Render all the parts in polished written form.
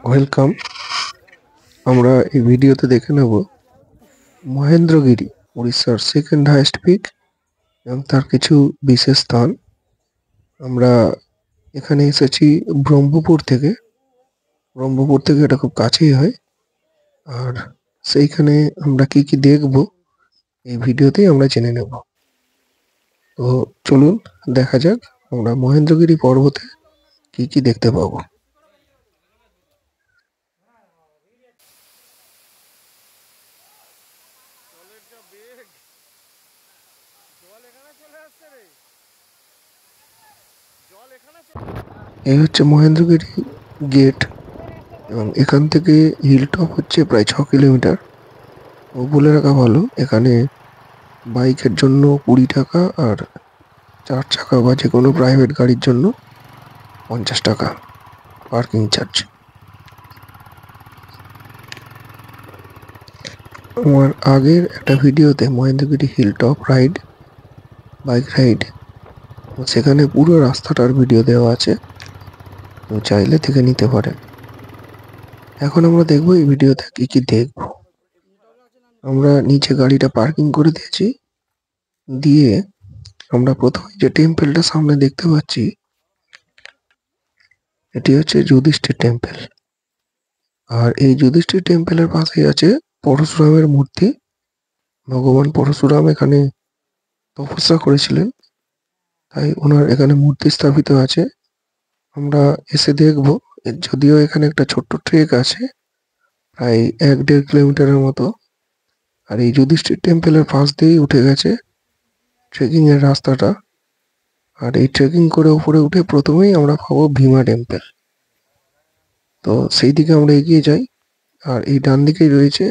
Welcome. আমরা এই ভিডিওতে দেখে নেব মহেন্দ্রগিরি, উড়িষ্যার সেকেন্ড হাইয়েস্ট পিক এবং তার কিছু বিশেষ স্থান। আমরা এখানে এসেছি ব্রহ্মপুর থেকে। এটা খুব কাছেই হয়। আর সেইখানে আমরা কি কি দেখব এই ভিডিওতেই আমরা জেনে নেব। তো চলুন দেখা যাক আমরা মহেন্দ্রগিরি পর্বতে কি কি দেখতে পাবো। এই হচ্ছে মহেন্দ্রগিরি গেট এবং এখান থেকে হিল টপ হচ্ছে প্রায় 6 কিলোমিটার। ও বলে রাখা ভালো, এখানে বাইকের জন্য 20 টাকা আর 4 চাকা বা যে কোনো প্রাইভেট গাড়ির জন্য 50 টাকা পার্কিং চার্জ। আমার আগের একটা ভিডিওতে Mahendragiri hill top ride, bike ride, সেখানে পুরো রাস্তাটার ভিডিও দেওয়া আছে, তো চাইলে থেকে নিতে পারেন। এখন আমরা দেখবো এই ভিডিওতে কি কি দেখবো। আমরা নিচে গাড়িটা পার্কিং করে দিয়েছি, দিয়ে আমরা প্রথমে যে টেম্পলটা সামনে দেখতে পাচ্ছি এটি হচ্ছে যুধিষ্ঠির টেম্পল। আর এই যুধিষ্ঠির টেম্পলের পাশেই আছে পরশুরামের মূর্তি। ভগবান পরশুরাম এখানে তপস্যা করেছিলেন, তাই ওনার এখানে মূর্তি স্থাপিত আছে। আমরা এসে দেখব। যদিও এখানে একটা ছোট্ট ট্রেক আছে প্রায় 1-1.5 কিলোমিটারের মতো। আর এই যুধিষ্ঠির টেম্পলের পাশ দিয়েই উঠে গেছে ট্রেকিং এর রাস্তাটা। আর এই ট্রেকিং করে উপরে উঠে প্রথমেই আমরা পাবো ভীমা টেম্পল। তো সেই দিকে আমরা এগিয়ে যাই। আর এই ডান দিকেই রয়েছে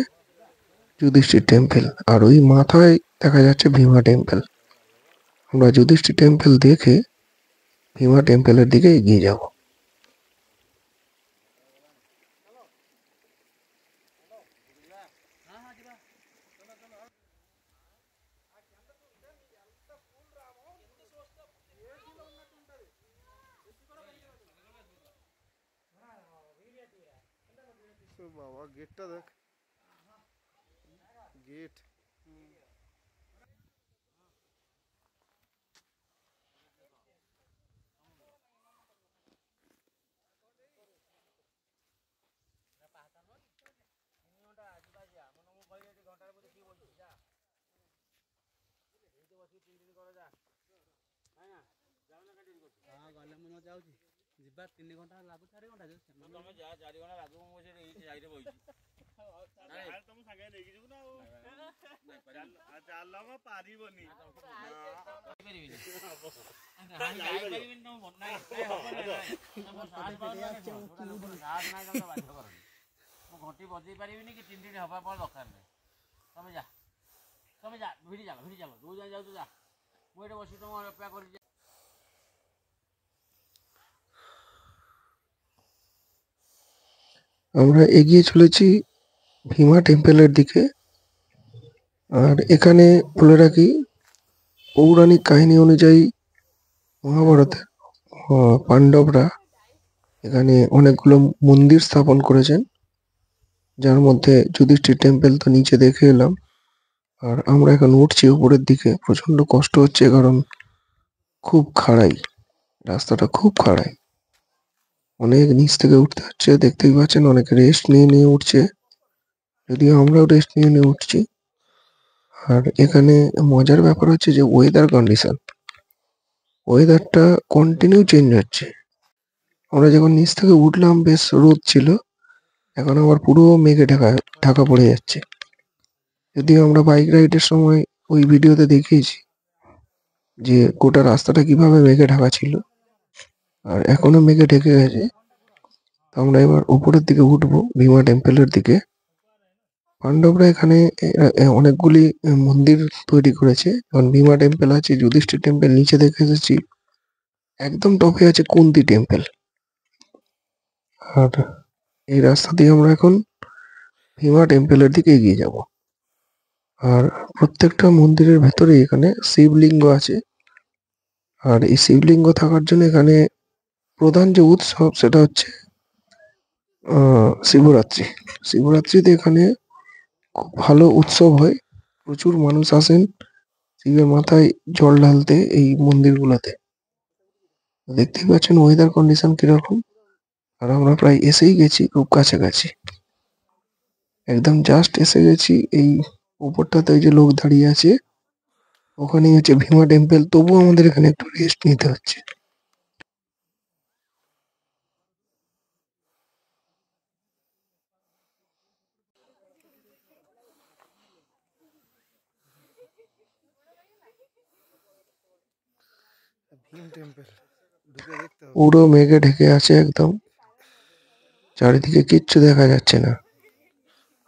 যুধিষ্ঠির টেম্পল, আর ওই মাথায় দেখা যাচ্ছে ভীমা টেম্পল। আমরা যুধিষ্ঠির টেম্পল দেখে ভীমা টেম্পলের দিকে এগিয়ে যাব। বাবা গেটটা দেখ, গেট। ଗଲେ ମୁଁ ଯାଉଛି ଯିବା 3 ଘଣ୍ଟା ଲାଗୁ 4 ଘଣ୍ଟା ତମେ ଯା 4 ଘଣ୍ଟା ଲାଗୁ ମୁଁ ସେ ଏଇଠି ଯାଇରେ ବଇଛି ତମ ସାଙ୍ଗେ ନେଇକି ଯିବୁ ନା ଆଉ ଚାଲ ମ ପାରିବନି ପାରିବନି ତମ ମନା ମୁଁ ଘଣ୍ଟି ବଜେଇ ପାରିବିନି କି 3 ହବା ପରେ ଦରକାର ନାହିଁ। ତମେ ଯା ଭିଡ଼ି ଚାଲ ଯୋଉ ଯାଇ ଯାଉଛୁ ଯା, ମୁଁ ଏଠି ବସି ତମ ଅପେକ୍ଷା କରିଛି। আমরা এগিয়ে চলেছি ভীমা টেম্পলের দিকে। আর এখানে বলে রাখি, পৌরাণিক কাহিনী অনুযায়ী মহাভারতে পাণ্ডবরা এখানে অনেকগুলো মন্দির স্থাপন করেছেন, যার মধ্যে যুধিষ্ঠির টেম্পল তো নিচে দেখে এলাম। আর আমরা এখন উঠছি উপরের দিকে। প্রচন্ড কষ্ট হচ্ছে কারণ খুব খাড়াই, রাস্তাটা খুব খাড়াই। অনেক নিচ থেকে উঠতে হচ্ছে, দেখতেই পাচ্ছেন অনেক রেস্ট নিয়ে নিয়ে উঠছে, যদিও আমরাও রেস্ট নিয়ে নিয়ে উঠছি। আর এখানে মজার ব্যাপার হচ্ছে যে ওয়েদারটা কন্টিনিউ চেঞ্জ হচ্ছে। আমরা যখন নিচ থেকে উঠলাম বেশ রোদ ছিল, এখন আবার পুরো মেঘে ঢাকা পড়ে যাচ্ছে। যদিও আমরা বাইক রাইডের সময় ওই ভিডিওতে দেখিয়েছি যে গোটা রাস্তাটা কিভাবে মেঘে ঢাকা ছিল, আর এখনো মেঘে ঢেকে গেছে। তো আমরা এবার উপরের দিকে উঠবো ভীমা টেম্পলের দিকে। পাণ্ডবরা এখানে অনেকগুলি মন্দির তৈরি করেছে। যেমন ভীমা টেম্পল আছে, যুধিষ্ঠির টেম্পল নিচে দেখে এসেছি, একদম টপে আছে কুন্তি টেম্পল। আর এই রাস্তা দিয়ে আমরা এখন ভীমা টেম্পলের দিকে এগিয়ে যাব। আর প্রত্যেকটা মন্দিরের ভেতরে এখানে শিবলিঙ্গ আছে। আর এই শিবলিঙ্গ থাকার জন্য এখানে প্রধান যে উৎসব সেটা হচ্ছে শিবরাত্রি। শিবরাত্রিতে এখানে খুব ভালো উৎসব হয়। প্রচুর মানুষ আসেন শিবের মাথায় জল ঢালতে এই মন্দিরগুলোতে। দেখতেই পাচ্ছেন ওয়েদার কন্ডিশন কিরকম। আর আমরা প্রায় এসেই গেছি, খুব কাছাকাছি। একদম জাস্ট এসে গেছি। এই উপরটাতে ওই যে লোক দাঁড়িয়ে আছে, ওখানেই হচ্ছে ভীমা টেম্পল। তবুও আমাদের এখানে একটু রেস্ট নিতে হচ্ছে। ভীম টেম্পল ঢুকে দেখতে হবে। পুরো মেঘে ঢেকে আছে একদম, চারিদিকে কিচ্ছু দেখা যাচ্ছে না।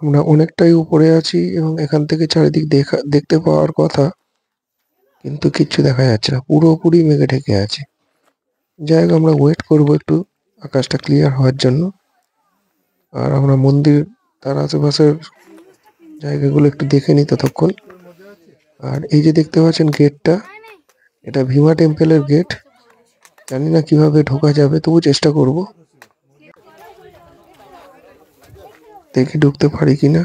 আমরা অনেকটাই উপরে আছি এবং এখান থেকে চারিদিক দেখতে পাওয়ার কথা, কিন্তু কিচ্ছু দেখা যাচ্ছে না, পুরোপুরি মেঘে ঢেকে আছে। যাই হোক, আমরা ওয়েট করবো একটু আকাশটা ক্লিয়ার হওয়ার জন্য। আর আমরা মন্দির তার আশেপাশের জায়গাগুলো একটু দেখে নিই ততক্ষণ। আর এই যে দেখতে পাচ্ছেন গেটটা, এটা ভীমা টেম্পলের গেট। জানি না কিভাবে ঢোকা যাবে, তবু চেষ্টা করব, দেখি ঢুকতে পারি কিনা।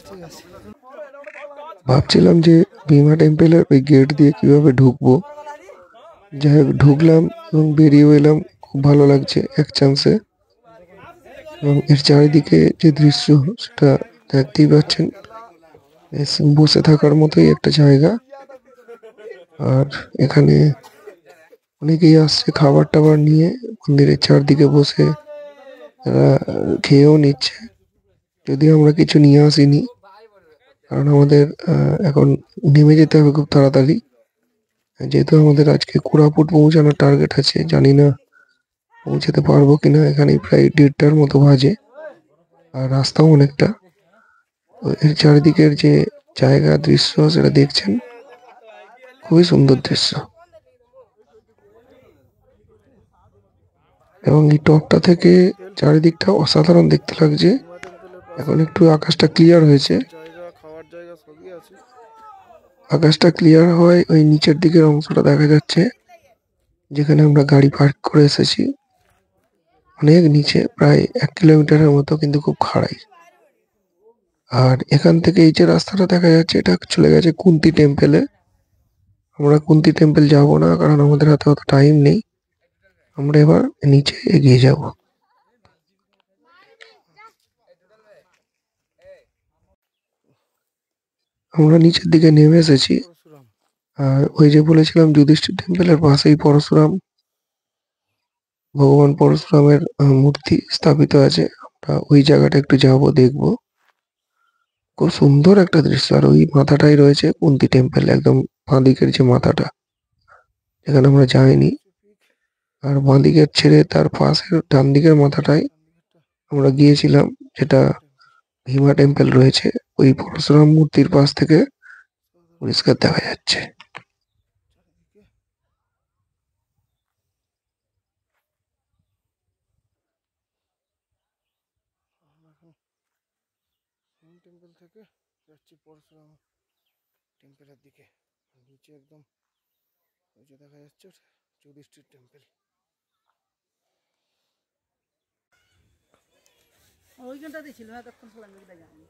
ঠিক আছে। ভাবছিলাম যে ভীমা টেম্পলের ওই গেট দিয়ে কিভাবে ঢুকবো। যাই হোক, ঢুকলাম এবং বেরিয়ে এলাম। খুব ভালো লাগছে এক চান্সে। এবং এর চারিদিকে যে দৃশ্য, সেটা দেখতেই পাচ্ছেন। বেশ বসে থাকার মতোই একটা জায়গা। আর এখানে অনেকেই আসছে খাবার টাবার নিয়ে, মন্দিরের চারদিকে বসে তারা খেয়েও নিচ্ছে। যদিও আমরা কিছু নিয়ে আসিনি, কারণ আমাদের এখন নেমে যেতে হবে খুব তাড়াতাড়ি। যেহেতু আমাদের আজকে কোরাপুট পৌঁছানোর টার্গেট আছে, জানি না পৌঁছাতে পারবো কিনা। এখানেই প্রায় 1:30টার মতো বাজে, আর রাস্তাও অনেকটা। তো এর চারিদিকের যে জায়গা দৃশ্য সেটা দেখছেন, খুবই সুন্দর দৃশ্য। এবং এই টপটা থেকে চারিদিকটা অসাধারণ দেখতে লাগছে। ভীমা টেম্পলের এখন পাশে একটু আকাশটা ক্লিয়ার হয়েছে। জায়গা, খাওয়ার জায়গা সবই আছে। আকাশটা ক্লিয়ার হওয়ায় ওই নিচের দিকের অংশটা দেখা যাচ্ছে, যেখানে আমরা গাড়ি পার্ক করে এসেছি। অনেক নিচে, প্রায় 1 কিলোমিটারের মতো, কিন্তু খুব খাড়াই। আর এখান থেকে এই যে রাস্তাটা দেখা যাচ্ছে, এটা চলে গেছে কুন্তি টেম্পেলে। আমরা কুন্তি টেম্পল যাব না, কারণ আমাদের হাতে অত টাইম নেই। আমরা এবার নিচে এগিয়ে যাব। আমরা নিচের দিকে নেমে এসেছি। পরশুরাম। আর ওই যে বলেছিলাম, যুধিষ্ঠির টেম্পলের পাশেই পরশুরাম, ভগবান পরশুরামের মূর্তি স্থাপিত আছে। আমরা ওই জায়গাটা একটু যাব, দেখবো। খুব সুন্দর একটা দৃশ্য। আর ওই মাথাটাই রয়েছে কুন্তি টেম্পল, একদম বাঁ দিকের যে মাথাটা, যেখানে আমরা যাইনি। আর বাঁ দিকের ছেড়ে তার পাশের ডান দিকের মাথাটায় আমরা গিয়েছিলাম, যেটা ভীমা টেম্পল রয়েছে। ওই পরশুরাম মূর্তির পাশ থেকে পরিষ্কার দেখা যাচ্ছে। আমরা এখন ভীম টেম্পল থেকে যাচ্ছি পরশুরাম টেম্পলের দিকে। নিচে একদম ওই যে দেখা যাচ্ছে যুধিষ্ঠির টেম্পল। ওইখানটাতেই ছিল, এতক্ষণ ছিলাম ওইটা জানি।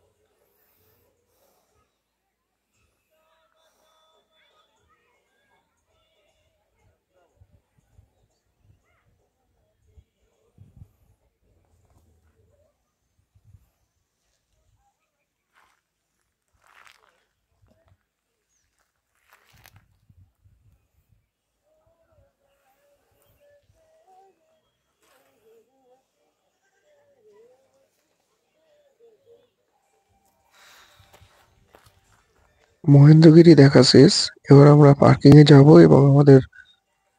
মহেন্দ্রগিরি দেখা শেষ। এবার আমরা পার্কিং এ যাব এবং আমাদের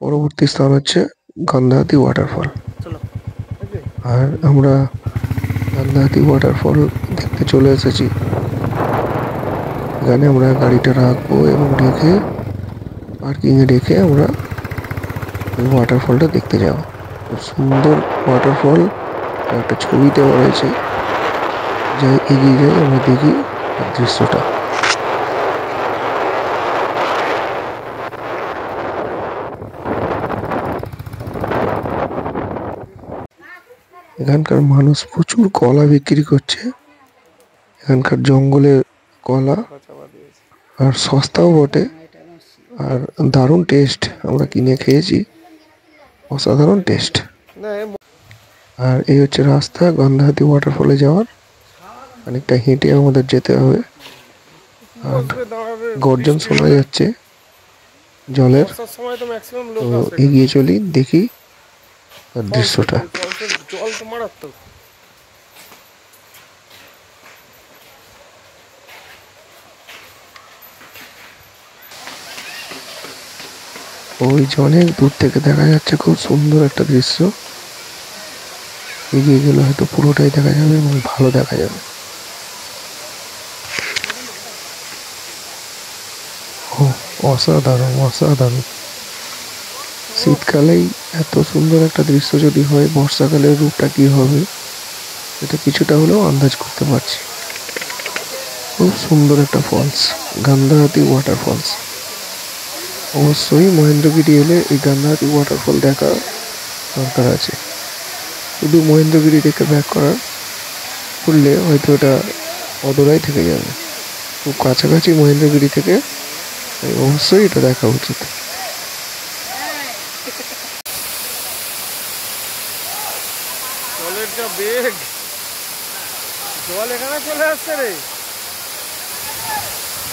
পরবর্তী স্থান হচ্ছে গন্ধাহাতি ওয়াটারফল। চলো ওকে। আর আমরা গন্ধাহাতি ওয়াটারফল দেখতে চলে এসেছি। এখানে আমরা গাড়িটা রাখবো এবং রেখে পার্কিং এ রেখে আমরা ওই ওয়াটারফলটা দেখতে যাব। খুব সুন্দর ওয়াটারফল, একটা ছবি দেওয়া রয়েছে। যাই এগিয়ে যাই আমরা দেখি তার দৃশ্যটা। এখানকার মানুষ প্রচুর কলা বিক্রি করছে। এখানকার জঙ্গলের কলা, চাপা দিয়েছে। আর সস্তাও বটে, আর দারুণ টেস্ট। আমরা কিনে খেয়েছি, অসাধারণ টেস্ট। না আর এই হচ্ছে রাস্তা গন্ধাহাতি ওয়াটারফলে যাওয়ার। অনেকটা হেঁটে আমাদের যেতে হবে। আর দাঁড়াবে গর্জন শোনা যাচ্ছে জলের। বর্ষার সময় তো ম্যাক্সিমাম তো লোক আসে। এগিয়ে চলি, দেখি তার দৃশ্যটা। জল তো মারাত্মক। ওই যে অনেক দূর থেকে দেখা যাচ্ছে খুব সুন্দর একটা দৃশ্য। এগিয়ে গেলে হয়তো পুরোটাই দেখা যাবে এবং ভালো দেখা যাবে। ও অসাধারণ, অসাধারণ। শীতকালেই এত সুন্দর একটা দৃশ্য যদি হয়, বর্ষাকালের রূপটা কি হবে এটা কিছুটা হলেও আন্দাজ করতে পারছি। খুব সুন্দর একটা ফলস, গন্ধাহাতি ওয়াটারফলস। অবশ্যই মহেন্দ্রগিরি এলে এই গন্ধাহাতি ওয়াটারফল দেখা দরকার আছে। শুধু মহেন্দ্রগিরি দেখে ব্যাক করলে হয়তো এটা অধরাই থেকে যাবে। খুব কাছাকাছি মহেন্দ্রগিরি থেকে, তাই অবশ্যই এটা দেখা উচিত। জলের যা বেগ, জল এখানে চলে আসছে রে,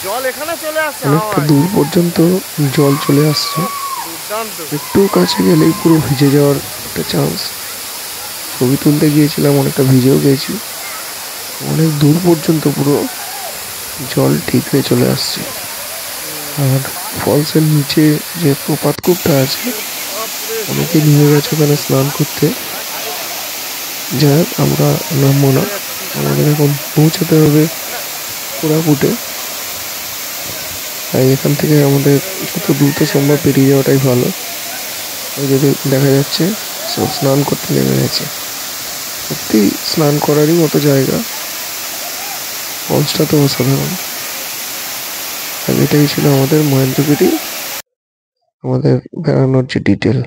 জল এখানে চলে আসছে। অনেকটা দূর পর্যন্ত জল চলে আসছে। দুর্দান্ত। একটু কাছে গেলেই পুরো ভিজে যাওয়ার একটা চান্স। ছবি তুলতে গিয়েছিলাম, অনেকটা ভিজেও গেছি। অনেক দূর পর্যন্ত পুরো জল ঠিক হয়ে চলে আসছে। আর ফলসের নিচে যে প্রপাত কূপটা আছে, অনেকে নিয়ে গেছে ওখানে স্নান করতে। যাই হোক, আমরা নামবো না, আমাদের এখন পৌঁছাতে হবে কোরাপুটে। তাই এখান থেকে আমাদের যত দ্রুত সম্ভব পেরিয়ে যাওয়াটাই ভালো। ওই যদি দেখা যাচ্ছে সব স্নান করতে নেমে গেছে। সত্যি স্নান করারই মতো জায়গা, ফলসটা তো অসাধারণ। আর এটাই ছিল আমাদের মহেন্দ্রগিরি, আমাদের বেড়ানোর যে ডিটেল।